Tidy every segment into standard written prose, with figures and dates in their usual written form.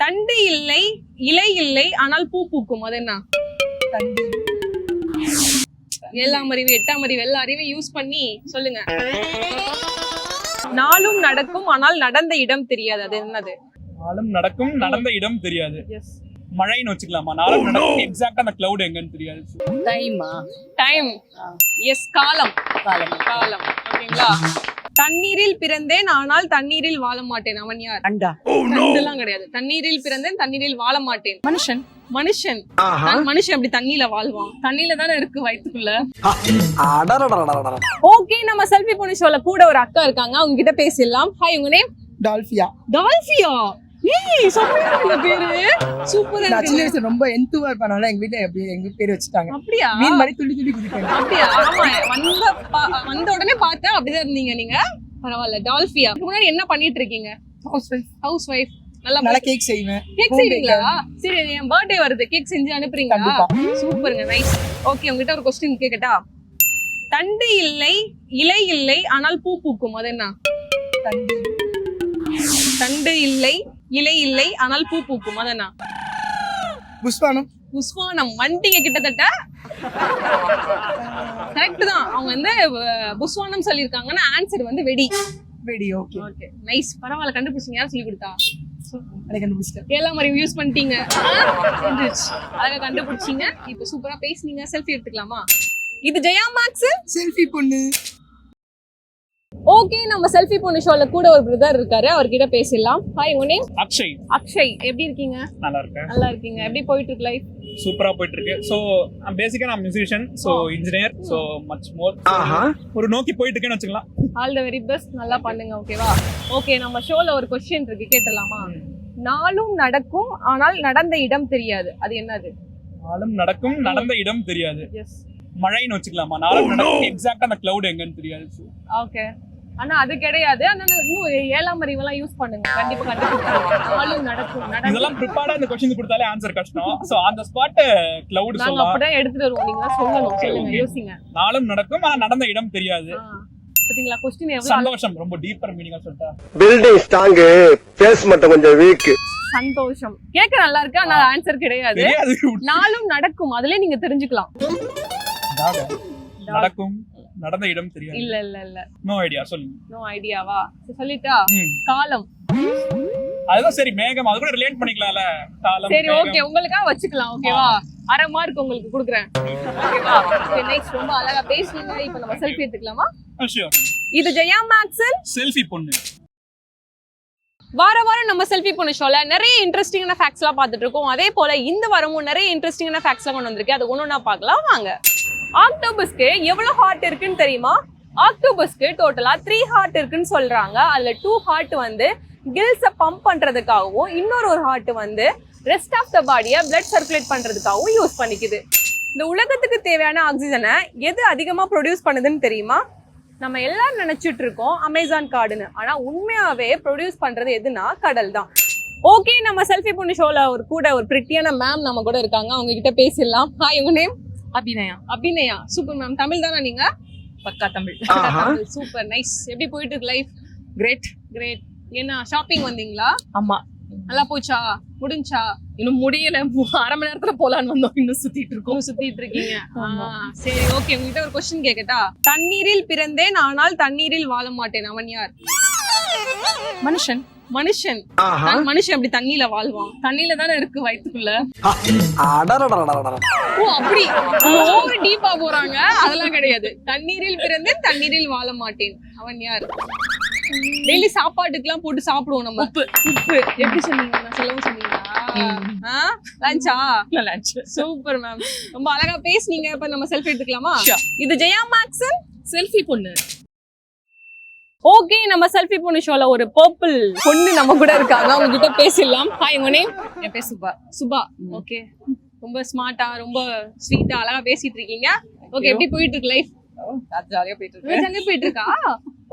தண்டு இல்லை, இலை இல்லை, ஆனால் பூ பூக்கும். அது என்ன? தண்டு. 7ஆம் அறிவு 8ஆம் அறிவு எல்லா அறிவையும் யூஸ் பண்ணி சொல்லுங்க. நாளும் நடக்கும் ஆனால் நடந்த இடம் தெரியாது. அது என்னது? நாளும் நடக்கும் நடந்த இடம் தெரியாது. எஸ். மழைன்னு வச்சுக்கலாமா? நாளும் நடக்கும் எக்ஸாக்ட்டா அந்த கிளவுட் எங்கன்னு தெரியாது. டைமா? டைம். எஸ். காலம். காலம். ஓகேங்களா? தண்ணீரில் பிறந்தேன் ஆனால் தண்ணீரில் வாழ மாட்டேன். அவன் யார்? அண்டா. அதெல்லாம் கிடையாது. தண்ணீரில் பிறந்தேன் தண்ணீரில் வாழ மாட்டேன். மனுஷன். மனுஷன். மனுஷன் அப்படி தண்ணியில வாழ்வான்? தண்ணியில தானே இருக்கு வயித்துக்குள்ள. ஓகே, நம்ம செல்ஃபி பொண்ணு ஷோல கூட ஒரு அக்கா இருக்காங்க, அவங்க கிட்ட பேசிடலாம். ஹாய், உங்க நேம்? டால்ஃபியா. டால்ஃபியா? ஏய், சூப்பரா இருக்கு பேரு. சூப்பரா நான் சின்ன இருக்கு. வயசுல ரொம்ப என்துவா இருப்பனால எங்க வீட்ல அப்படியே எங்க பேர் வச்சுட்டாங்க. அப்படியா? மீன் மாதிரி துள்ளி துள்ளி குதிப்பாங்க. அப்படியா? ஆமா, வந்த உடனே பார்த்தா அப்படிதான் இருந்தீங்க நீங்க. பரவாயில்ல. டால்ஃபியா, இதுக்கு முன்னாடி என்ன பண்ணிட்டு இருக்கீங்க? House wife. நல்லா கேக் செய்வேன். கேக் செய்வீங்களா? சரி, என் பர்த்டே வருது, கேக் செஞ்சு அனுப்புறீங்களா? சூப்பருங்க, நைஸ். ஓகே, உங்ககிட்ட ஒரு क्वेश्चन கேக்கட்டா? தண்டு இல்லை, இலை இல்லை, ஆனால் பூ பூக்கும். அது என்ன? தண்டு. தண்டு இல்லை, இலை இல்லை, ஆனால் பூ பூக்கும். அது என்ன? புஷ்வானம். புஷ்வானம். வண்டிங்க கிட்டத்தட்ட கரெக்ட் தான். அவங்க வந்து புஷ்வானம் சொல்லிருக்காங்கன்னா ஆன்சர் வந்து வெடி. வெடி. Okay okay, nice. பரவாயில்ல, கண்டுபிடிச்சீங்க. யார் சொல்லி கொடுத்தா? அதை கண்டுபிடிச்சிட்டேன். எல்லாம் மாதிரி யூஸ் பண்ணிட்டீங்க. அழகா கண்டுபிடிச்சீங்க. இப்ப சூப்பரா பேசுனீங்க. செல்ஃபி எடுத்துக்கலாமா? இது ஜெயா மேக்ஸ் செல்ஃபி பொண்ணு. ஓகே, நம்ம செல்ஃபி பொண்ணு ஷோல கூட ஒரு பிரதர் இருக்காரு, அவர்கிட்ட பேசிடலாம். ஹாய், உங்க நேம்? அக்ஷய். அக்ஷய், எப்படி இருக்கீங்க? நல்லா இருக்கேன். நல்லா இருக்கீங்க. எப்படி போயிட்டு இருக்கு லைஃப்? சூப்பரா போயிட்டு இருக்கு. சோ பேசிக்கா நான் musician, so engineer, so much more ஒரு நோக்கி போயிட்டு இருக்கேன்னு வச்சுக்கலாம். All the very best. நல்லா பண்ணுங்க. ஓகேவா? ஓகே, நம்ம ஷோல ஒரு क्वेश्चन இருக்கு, கேட்டலாமா? நாளும் நடக்கும் ஆனால் நடந்த இடம் தெரியாது. அது என்னது? நாளும் நடக்கும் நடந்த இடம் தெரியாது. எஸ். மழைன்னு வச்சுக்கலாமா? நாளும் நடக்கும் எக்ஸாக்ட்டா அந்த கிளவுட் எங்கன்னு தெரியாது. ஓகே, ஆனா அது கிடையாது. ஆனா இன்னும் 7ஆம் அறிவெல்லாம் யூஸ் பண்ணுங்க, கண்டிப்பா கண்டுபிடிப்பீங்க. நாளும் நடக்கும் இதெல்லாம் ப்ரிப்பேர்டா இந்த क्वेश्चन கொடுத்தாலே ஆன்சர் கஷ்டம். So on the spot cloud நாங்க சொல்லலாம். அப்படியே எடுத்துட்டு வருவோம், நீங்க தான் சொல்லணும். சொல்லுங்க, யோசிங்க. நாளும் நடக்கும் ஆனா நடந்த இடம் தெரியாது. பாத்தீங்களா क्वेश्चन எவ்வளவு சந்தோஷம். ரொம்ப டீப்பர் மீனிங்கா சொல்லிட்டா. பில்டிங் ஸ்ட்ராங், பேஸ் மட்டும் கொஞ்சம் வீக். சந்தோஷம். கேக்க நல்லா இருக்கு, ஆனா ஆன்சர் கிடையாது. நாளும் நடக்கும், அதுல நீங்க தெரிஞ்சுக்கலாம். நடக்கும் நடந்த இடம் தெரியாது. இல்ல இல்ல இல்ல, நோ ஐடியா. சொல்லுங்க. நோ ஐடியாவா? சொல்லிட்டா? காலம். அதுதான். சரி, மேகம். அது கூட ரிலேட் பண்ணிக்கலாம்ல. காலம். சரி, ஓகே, உங்களுக்காக வச்சுக்கலாம். ஓகேவா? அரை மார்க் உங்களுக்கு கொடுக்குறேன். ஓகேவா? Okay, next. ரொம்ப அழகா பேசுனீங்க. இப்போ நம்ம செல்ஃபி எடுத்துக்கலாமா? ஷூர். இது ஜெயா மேக்ஸ் செல்ஃபி பொண்ணு. வாரம் நம்ம செல்ஃபி பொண்ணு ஷோல நிறைய இன்ட்ரெஸ்டிங்கான ஃபேக்ட்ஸ்லாம் பார்த்துட்டு இருக்கோம். அதே போல இந்த வாரமும் நிறைய இன்ட்ரெஸ்டிங்கான ஃபேக்ட்ஸ்லாம் கொண்டு வந்திருக்கேன். அது ஒண்ணா பார்க்கலாம் வாங்க. ஆக்டோபஸ்க்கு எவ்வளவு ஹார்ட் இருக்குன்னு தெரியுமா? ஆக்டோபஸ்க்கு டோட்டலா 3 ஹார்ட் இருக்குன்னு சொல்றாங்க. அதுல 2 ஹார்ட் வந்து கில்ஸை பம்ப் பண்றதுக்காகவும், இன்னொரு ஹார்ட் வந்து ரெஸ்ட் ஆஃப் த பாடியை பிளட் சர்க்குலேட் பண்றதுக்காகவும் யூஸ் பண்ணிக்குது. இந்த உலகத்துக்கு தேவையான ஆக்சிஜனை எது அதிகமா ப்ரொடியூஸ் பண்ணுதுன்னு தெரியுமா? நம்ம எல்லாரும் நினைச்சிட்டு இருக்கோம் அமேசான் காடுன்னு, ஆனா உண்மையாவே ப்ரொடியூஸ் பண்றது எதுனா கடல் தான். ஓகே, நம்ம செல்ஃபி பொண்ணு ஷோல கூட ஒரு பிரிட்டியான மேம் நம்ம கூட இருக்காங்க, அவங்க கிட்ட பேசிடலாம். ஹாய், உங்க name? Abhinaya. Abhinaya. Super ma'am. Tamil தானா நீங்க? பக்கா தமிழ். Super, nice. எப்படி போயிட்டு இருக்கு லைஃப்? கிரேட். கிரேட். என்ன ஷாப்பிங் வந்தீங்களா? ஆமா. நல்லா போச்சா? முடிஞ்சா? இன்னும் முடியல. 1/2 மணி நேரத்துல போலான்னு வந்தோம். இன்னும் சுத்திட்டு இருக்கோம். சுத்திட்டு இருக்கீங்க. சரி, ஓகே, உங்ககிட்ட ஒரு क्वेश्चन கேக்கட்டா? தண்ணீரில் பிறந்தேன் ஆனால் தண்ணீரில் வாழ மாட்டேன். அவன் யார்? மனுஷன். மனுஷன். மனுஷன் அப்படி தண்ணியில வாழ்வான்? தண்ணியில தானே இருக்கு வயித்துக்குள்ள. ஓ, அப்படி ஓவர் டீப்பா போறாங்க. அதெல்லாம் கிடையாது. தண்ணீரில் பிறந்தேன் தண்ணீரில் வாழ மாட்டேன். அவன் யார்? டெய்லி சாப்பாட்டுக்குலாம் போட்டு சாப்பிடுவோம் நம்ம. உப்பு. உப்பு. எப்படி சொன்னீங்க? நான் சொல்லவும் சொன்னீங்களா? லஞ்சா? லஞ்ச். சூப்பர் மேம், ரொம்ப அழகா பேசுனீங்க. இப்ப நம்ம செல்ஃபி எடுத்துக்கலாமா? இது ஜெயா மேக்ஸ் செல்ஃபி பொண்ணு. ஓகே, நம்ம செல்ஃபி பொண்ணு ஷோல ஒரு பர்பிள் பொண்ணு நம்ம கூட இருக்காங்க, அவங்க கிட்ட பேசிடலாம். ஹாய், உங்க நேம்? என் பேர் சுபா. சுபா. ஓகே, ரொம்ப ஸ்மார்ட்டா, ரொம்ப ஸ்வீட்டா, அழகா பேசிட்டு இருக்கீங்க. ஓகே, எப்படி போயிட்டு இருக்கு லைஃப்? ஜாலியா போயிட்டு இருக்கு. ஜாலியா போயிட்டு இருக்கா?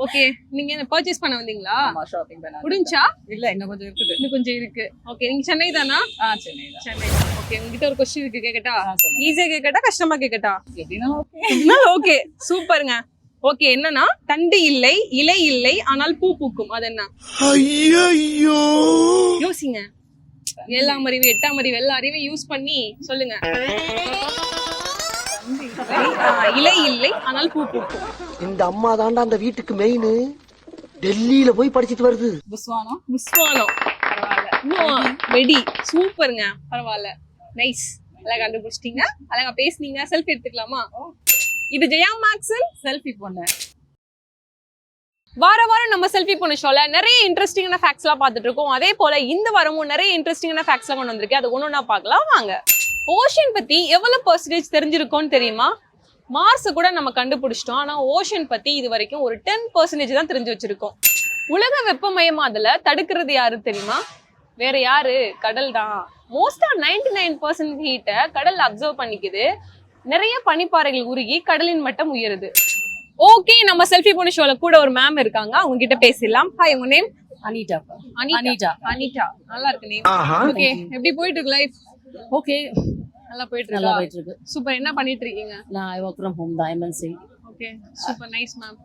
ஓகே, நீங்க என்ன பர்ச்சேஸ் பண்ண வந்தீங்களா? ஷாப்பிங் பண்ண முடிஞ்சா? இல்ல, இன்னும் கொஞ்சம் இருக்குது. இன்னும் கொஞ்சம் இருக்கு. ஓகே, நீங்க சென்னை தானா? சென்னை தான். சென்னை. ஓகே, உங்ககிட்ட ஒரு क्वेश्चन இருக்கு, கேக்கட்டா? சொல்லுங்க. ஈஸியா கேக்கட்டா, கஷ்டமா கேக்கட்டா? எப்படின்னா ஓகே. ஓகே, சூப்பருங்க. ஓகே, என்னன்னா தண்டு இல்லை, இலை இல்லை, ஆனால் பூ பூக்கும். அது என்ன? ஐயோ, யோசிங்க. ஏழாம் அறிவு எட்டாம் அறிவு எல்லா அறிவையும் யூஸ் பண்ணி சொல்லுங்க. இலை இல்லை ஆனால் பூ பூக்கும். இந்த அம்மா தாண்டா அந்த வீட்டுக்கு மெயின். டெல்லியில போய் படிச்சிட்டு வருது. புஸ்வானம். புஸ்வானம். பரவாயில்ல. இன்னும் வெடி. சூப்பருங்க. பரவாயில்ல. நைஸ். அழகா கண்டுபிடிச்சிட்டீங்க. அழகா பேசுனீங்க. செல்ஃபி எடுத்துக்கலாமா? இது ஜெயா மேக்ஸில் செல்ஃபி பொண்ணு. வார வாரம் நம்ம செல்ஃபி பொண்ணு ஷோல நிறைய இன்ட்ரெஸ்டிங்கான ஃபேக்ட்ஸ் எல்லாம் பார்த்துட்டு இருக்கோம். அதே போல இந்த வாரமும் நிறைய இன்ட்ரெஸ்டிங்கான ஃபேக்ட்ஸ் எல்லாம் கொண்டு வந்திருக்கேன். அது ஒன்னொன்னா பார்க்கலாம் வாங்க. ஓஷன் பத்தி எவ்வளவு % தெரிஞ்சிருக்கோம்னு தெரியுமா? மார்ஸ் கூட நம்ம கண்டுபிடிச்சிட்டோம். ஆனா ஓஷன் பத்தி இது வரைக்கும் ஒரு 10% தான் தெரிஞ்சு வச்சிருக்கோம். உலக வெப்பமயமாதல தடுக்கிறது யாரு தெரியுமா? வேற யாரு? கடல் தான். மோஸ்டா 99% ஹீட்டை கடல் அப்சர்வ் பண்ணிக்குது. நிறைய பனிப்பாறைகள் உருகி கடலின் மட்டம் உயருது. ஓகே, நம்ம செல்ஃபி பொண்ணு ஷோல கூட ஒரு மேம் இருக்காங்க. அவங்க கிட்ட பேசிடலாம். ஹாய், உங்க நேம்? அனிதா. அனிதா. அனிதா, நல்லா இருக்கு நேம். ஓகே, எப்படி போயிட்டு இருக்கு லைஃப்? ஓகே, நல்லா போயிட்டு நல்லா இருக்கா? போயிட்டு இருக்கு. சூப்பர். என்ன பண்ணிட்டு இருக்கீங்க? நான் ஐ ஒர்க் ஃப்ரம் ஹோம் தான், MNC. Okay, super nice ma'am.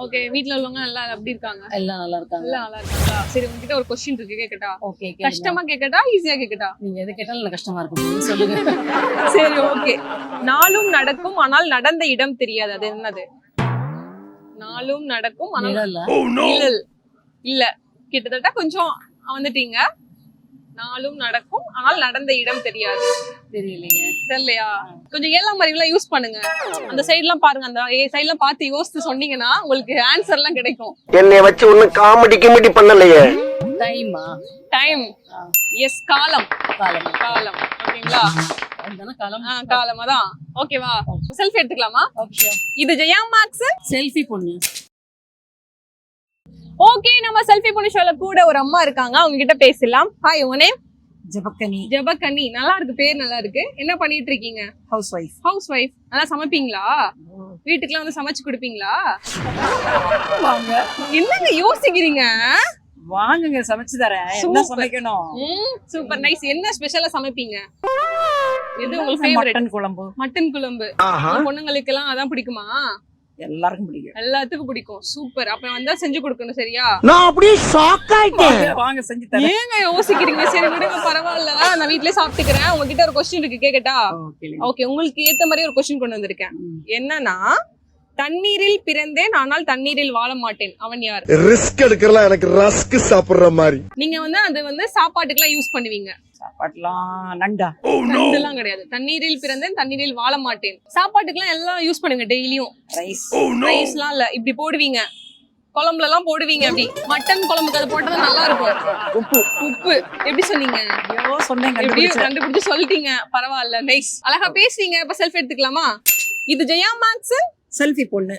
Okay, வீட்ல உள்ளவங்க நல்லா எப்படி இருக்காங்க? எல்லாம் நல்லா இருக்காங்க. எல்லாம் நல்லா இருக்காங்களா? சரி, உங்ககிட்ட ஒரு क्वेश्चन இருக்கு, கேக்கட்டா? ஓகே, கஷ்டமா கேக்கட்டா ஈஸியா கேக்கட்டா? நீங்க எது கேட்டாலும் எனக்கு கஷ்டமா இருக்கும், சொல்லுங்க. சரி, ஓகே. நாளும் நடக்கும் ஆனால் நடந்த இடம் தெரியாது, அது என்னது? நாளும் நடக்கும் ஆனால் நிழல்ல? நிழல் இல்ல, கிட்டத்தட்ட கொஞ்சம் வந்துட்டீங்க. நாளும் நடக்கும் ஆனால் நடந்த இடம் தெரியாது. தெரியலையே. தெரியலையா? கொஞ்சம் ஏழாம் அறிவுலாம் யூஸ் பண்ணுங்க. அந்த சைடுலாம் பாருங்க, அந்த சைடுலாம் பார்த்து யோசிச்சு சொன்னீங்கன்னா உங்களுக்கு ஆன்சர் எல்லாம் கிடைக்கும். என்னைய வச்சு ஒன்னும் காமெடி கிமெடி பண்ணலையே. டைமா? டைம். எஸ், காலம். காலம். காலம். ஓகேங்களா? அதுதானே காலம். காலம் அதான். ஓகேவா? செல்ஃபி எடுத்துக்கலாமா? ஓகே. இது ஜெயா மேக்ஸ் செல்ஃபி பொண்ணு. ஓகே, நம்ம செல்ஃபி பொண்ணு ஷோல கூட ஒரு அம்மா இருக்காங்க. அவங்க கிட்ட பேசலாம். ஹாய், உங்க நேம்? ஜபக்கனி. ஜபக்கனி. நல்லா இருக்கு, பேர் நல்லா இருக்கு. என்ன பண்ணிட்டு இருக்கீங்க? House wife. House wife. நல்லா சமைப்பீங்களா? வீட்டுக்குலாம் வந்து சமைச்சு கொடுப்பீங்களா? வாங்க. என்னங்க யோசிக்கிறீங்க? வாங்குங்க, சமைச்சு தரேன். என்ன சமைக்கணும்? Super nice. என்ன ஸ்பெஷலா சமைப்பீங்க? எது உங்களுக்கு ஃபேவரட்? மட்டன் குழம்பு. மட்டன் குழம்பு. பொண்ணுங்களுக்கு எல்லாம் அதான் பிடிக்குமா? எல்லாருக்கும் பிடிக்கும். எல்லாத்துக்கும் பிடிக்கும். சூப்பர். அப்ப வந்தா செஞ்சு கொடுக்கணும், சரியா? நான் அப்படியே ஷாக் ஆயிட்டேன். வாங்க, செஞ்சு தரேன். ஏங்க யோசிக்கிறீங்க? சரி விடுங்க, பரவாயில்ல, நான் வீட்லயே சாப்பிட்டுக்கிறேன். உங்ககிட்ட ஒரு क्वेश्चन இருக்கு, கேக்கட்டா? ஓகே, உங்களுக்கு ஏத்த மாதிரி ஒரு क्वेश्चन கொண்டு வந்திருக்கேன். என்னன்னா, தண்ணீரில் பிறந்தேன் ஆனால் தண்ணீரில் வாழ மாட்டேன், அவன் யார்? ரிஸ்க் எடுக்கலாம், எனக்கு ரஸ்க் சாப்பிடுற மாதிரி. நீங்க வந்து அது வந்து சாப்பாட்டுக்குலாம் யூஸ் பண்ணுவீங்க. சாப்பாட்டுலாம் நண்டா? நண்டுலாம் கிடையாது. தண்ணீரில் பிறந்தேன் தண்ணீரில் வாழ மாட்டேன். சாப்பாட்டுக்குலாம் எல்லாம் யூஸ் பண்ணுங்க டெய்லியும். ரைஸ். ரைஸ்லாம் இல்ல, இப்படி போடுவீங்க, குழம்புல எல்லாம் போடுவீங்க. அப்படி மட்டன் குழம்புக்கு அது போட்டா நல்லா இருக்கும். உப்பு. உப்பு. எப்படி சொன்னீங்க? ஐயோ, சொன்னேன், எப்படியும் கண்டுபிடிச்சு சொல்லிட்டீங்க. பரவாயில்ல, நைஸ். அழகா பேசுறீங்க. இப்ப செல்ஃபி எடுத்துக்கலாமா? இது ஜெயா மேக்ஸ் செல்ஃபி பொண்ணு.